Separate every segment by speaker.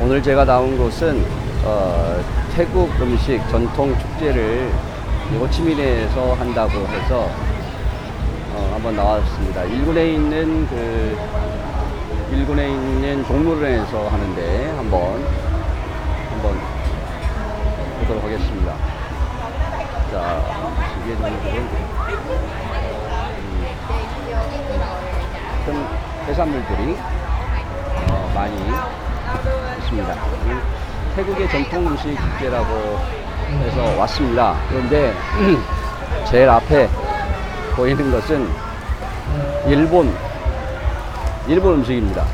Speaker 1: 오늘 제가 나온 곳은 태국 음식 전통 축제를 호치민에서 한다고 해서 한번 나왔습니다. 일군에 있는 동물원에서 하는데 한번 보도록 하겠습니다. 자, 이게 동물은 큰 해산물들이 많이 있습니다. 태국의 전통 음식 축제라고 해서 왔습니다. 그런데 제일 앞에 보이는 것은 일본 음식입니다.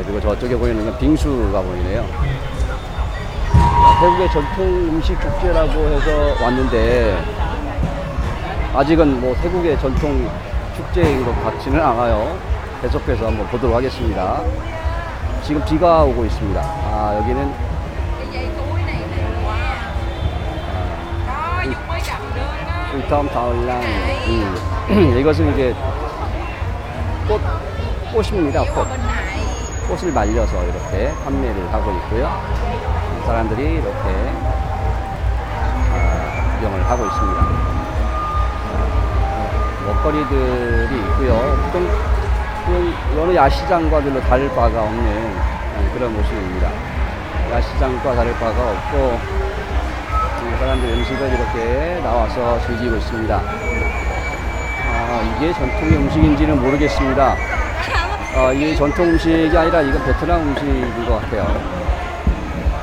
Speaker 1: 그리고 저쪽에 보이는 건 빙수가 보이네요. 태국의 전통 음식 축제라고 해서 왔는데 아직은 뭐 태국의 전통 축제인 것 같지는 않아요. 계속해서 한번 보도록 하겠습니다. 지금 비가 오고 있습니다. 여기는 이것은 이제 꽃입니다. 꽃을 말려서 이렇게 판매를 하고 있고요. 사람들이 이렇게 구경을 하고 있습니다. 먹거리들이 있고요. 보통 어느 야시장과 별로 다를 바가 없는 그런 모습입니다. 야시장과 다를 바가 없고 사람들 음식을 이렇게 나와서 즐기고 있습니다. 이게 전통의 음식인지는 모르겠습니다. 이게 전통 음식이 아니라 이건 베트남 음식인 것 같아요.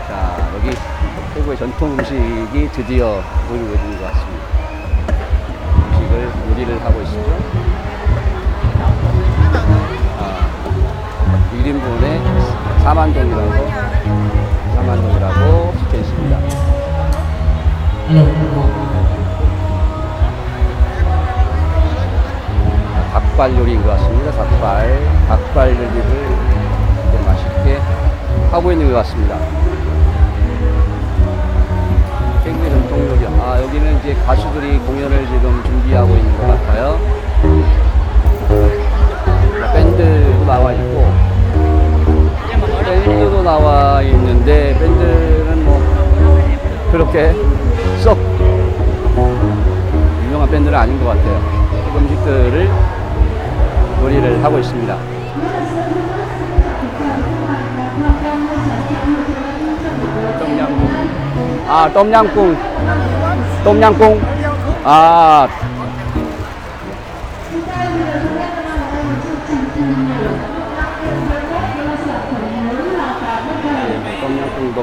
Speaker 1: 자, 여기 태국의 전통 음식이 드디어 보이고 있는 것 같습니다. 음식을 요리를 하고 있습니다. 1인분에 4만동이라고 적혀 있습니다. 닭발 요리인 것 같습니다. 닭발 요리를 맛있게 하고 있는 것 같습니다. 태국의 전통 요리. 여기는 이제 가수들이 공연을 지금 준비하고 있는 것 같아요. 밴드도 나와 있고, 밴드도 나와 있는데, 밴드는 뭐, 그렇게 썩 유명한 밴드는 아닌 것 같아요. 음식들을 요리를 하고 있습니다. 똠양꿍. 똠양꿍도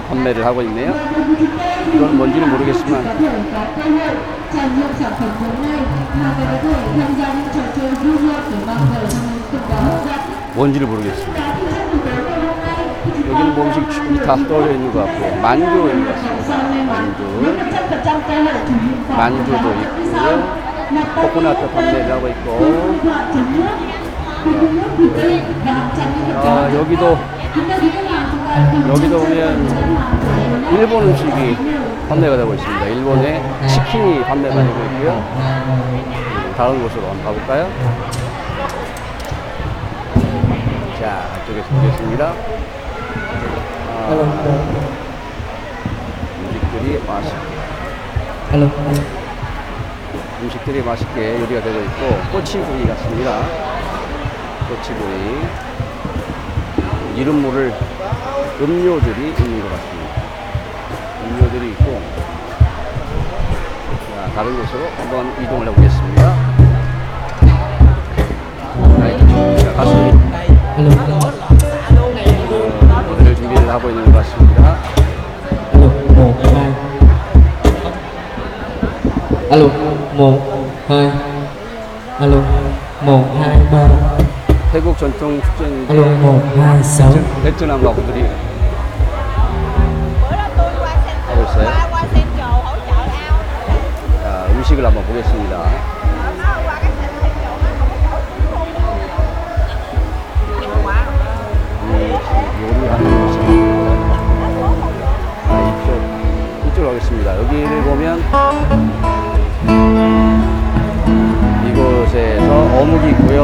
Speaker 1: 판매를 하고 있네요. 이건 뭔지는 모르겠지만 뭔지를 모르겠습니다. 여기는 뭐 음식이 다 떨어져 있는 것 같고, 만두인 것 같습니다. 만두도 있고요. 코코넛도 판매를 하고 있고, 여기도 보면 일본 음식이 판매가 되고 있습니다. 일본의 치킨이 판매가 되고 있고요. 다른 곳으로 한번 가볼까요? 자, 이쪽에서 보겠습니다. 음식들이 맛있게 요리가 되고 있고, 꼬치구이 같습니다. 꼬치구이. 이름 모를 음료들이 있는 것 같습니다. 음료들이 있고, 자, 다른 곳으로 한번 이동을 해보겠습니다. 가수들이 무대를 준비를 하고 있는 것 같습니다.
Speaker 2: Alo, 1, 2. Alo, 1, 2, 3.
Speaker 1: 태국 전통 축제인데
Speaker 2: Alo, 1, 2, 6.
Speaker 1: 베트남 가구들이 하고 있어요. 자, 음식을 한번 보겠습니다. 요리하는 모습. 이쪽으로 가겠습니다. 여기를 보면 이곳에서 어묵이 있고요.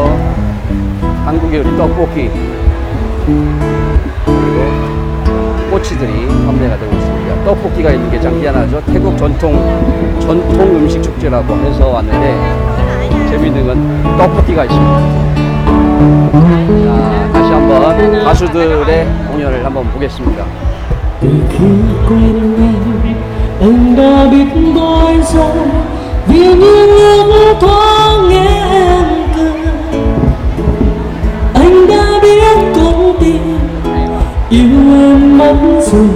Speaker 1: 한국의 요리 떡볶이, 그리고 판매가 되고 있습니다. 떡볶이가 있는 게 참 희한하죠. 태국 전통 음식 축제라고 해서 왔는데 재미있는 건 떡볶이가 있습니다. 자, 다시 한번 가수들의 공연을 한번 보겠습니다.
Speaker 2: Từ khi quen em, anh đã biết tôi rồi. Vì những ước thoáng nghe em cười, anh đã biết con tim yêu em mất rồi.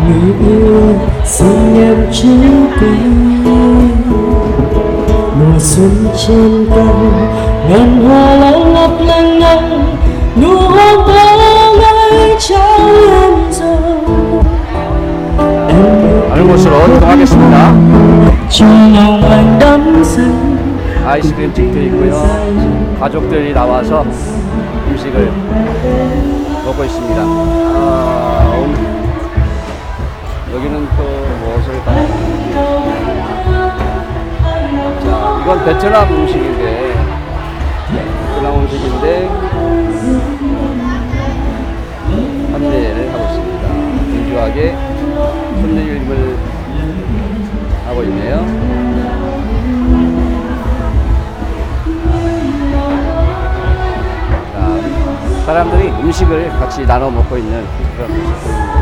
Speaker 2: Người yêu xin em chớ quên. Mùa xuân trên cành, ngàn hoa lãng ngập lênh ngang, nụ hôn thơ ngây trao em rồi.
Speaker 1: 다른 곳으로 이동하겠습니다.
Speaker 2: trong anh đắm say.
Speaker 1: 아이스크림 집도 있고요. 가족들이 나와서 음식을 먹고 있습니다. 여기는 또 무엇을 봐요? 자, 이건 베트남 음식인데 판매를 하고 있습니다. 분주하게 손님을 하고 있네요. 자, 사람들이 음식을 같이 나눠 먹고 있는 그런 모습입니다.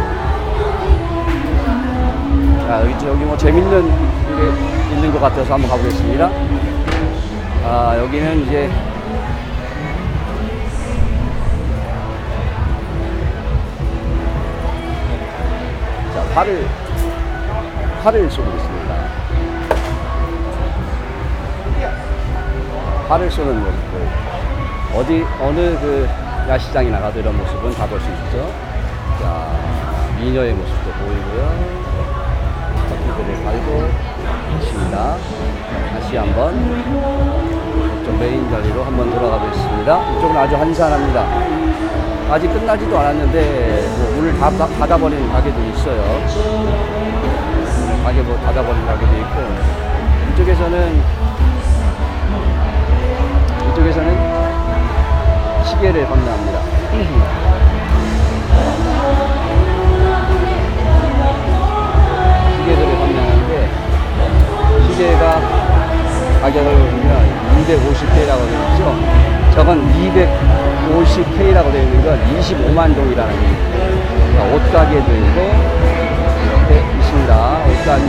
Speaker 1: 자, 여기 뭐 재밌는 게 있는 것 같아서 한번 가보겠습니다. 여기는 이제 자, 활을 쏘고 있습니다. 활을 쏘는 모습들, 어느 그 야시장에 나가도 이런 모습은 다 볼 수 있죠. 자, 미녀의 모습도 보이고요. 바퀴들을 갈고 있습니다. 다시 한번 이쪽 메인 자리로 한번 돌아가 보겠습니다. 이쪽은 아주 한산합니다. 아직 끝나지도 않았는데 뭐 문을 다 닫아버린 가게도 있어요. 가게 뭐 닫아버린 가게도 있고, 이쪽에서는 시계를 판매합니다. 시계들을 판매하는데 시계가 가격을 보면 250K라고 되어 있죠. 저건 250K라고 되어 있는 건 25만 동이라는 거예요. 옷가게도 있고 이렇게 있습니다. 옷가게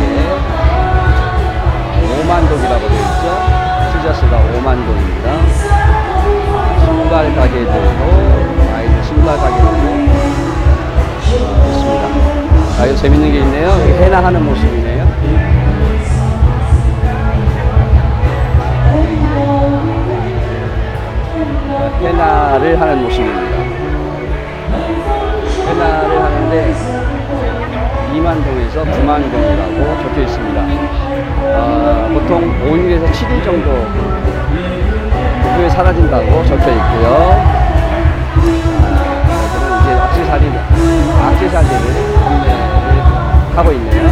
Speaker 1: 5만 동이라고 되어 있죠. 티저스가 5만 동입니다. 신발 가게도 있고 아이들 신발 가게도 있습니다. 자, 여기 재밌는 게 있네요. 여기 해나 하는 모습이네요. 해나를 하는 모습입니다. 해나를 하는데 2만동에서 9만동이라고 적혀 있습니다. 보통 5일에서 7일 정도 후에 사라진다고 적혀 있고요. 저는 이제 액세서리를 판매를 하고 있네요.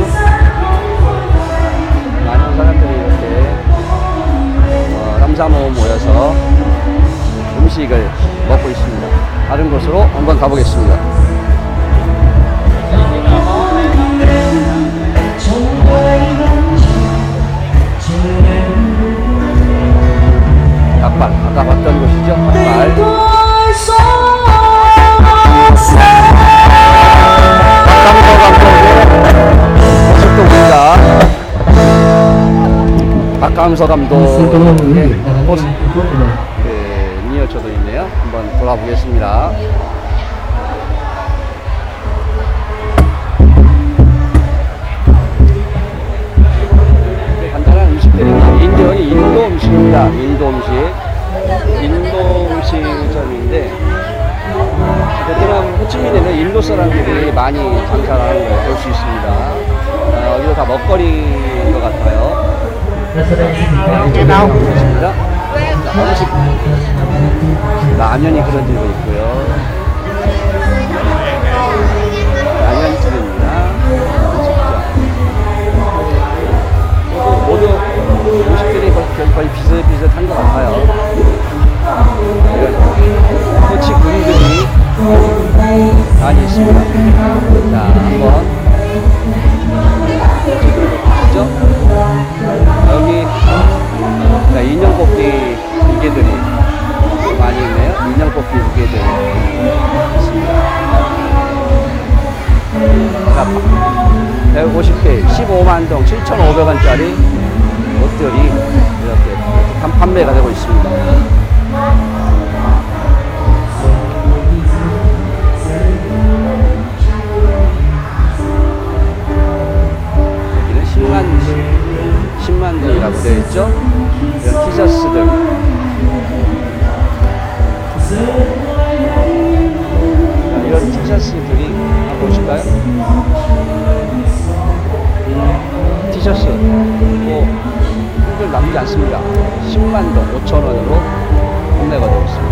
Speaker 1: 많은 사람들이 이렇게 삼삼오오 모여서 음식을 먹고 있습니다. 다른 곳으로 한번 가보겠습니다. 닭발, 아까 봤던 곳이죠? 닭발. 박감서 감독의 미니어처도 있네요. 한번 돌아보겠습니다. 간단한 음식들입니다. 인도 음식입니다. 인도 음식점인데 베트남 호치민에는 인도 사람들이 많이 장사를 하는 걸 볼 수 있습니다. 여기도 다 먹거리인 것 같아요. 있습니다. 음식 라면이 그려지고 있고요. 라면집입니다. 모두 음식들이 거의 비슷비슷한 것 같아요. 이런 꼬치 군들이 많이 있습니다. 자, 한번 10만동 7,500원짜리 옷들이 이렇게 판매가 되고 있습니다. 여기는 10만동이라고 되어 있죠. 이런 티셔츠들. 이런 티셔츠들이 한번 보실까요? 티셔츠 뭐 흔들 남지 않습니다. 10만동 5,000원으로 판매가 되고 있습니다.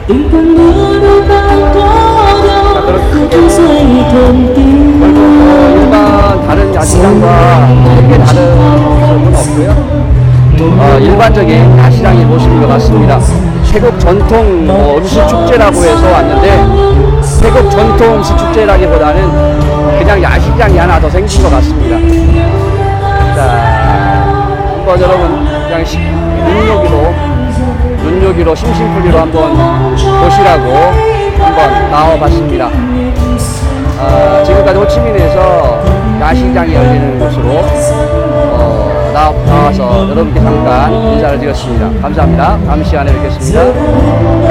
Speaker 1: 10만동. 자, 그럼 크게 일반 다른 야시장과 크게 다른 점은 없고요. 일반적인 야시장이 모습인 것 같습니다. 태국 전통 음식 축제라고 해서 왔는데 태국 전통 음식 축제라기보다는 그냥 야시장이 하나 더 생긴 것 같습니다. 자, 한번 여러분 그냥 눈요기로 심심풀이로 한번 보시라고 한번 나와봤습니다. 지금까지 호치민에서 야시장이 열리는 곳으로 나와서 여러분께 잠깐 인사를 드렸습니다. 감사합니다. 다음 시간에 뵙겠습니다.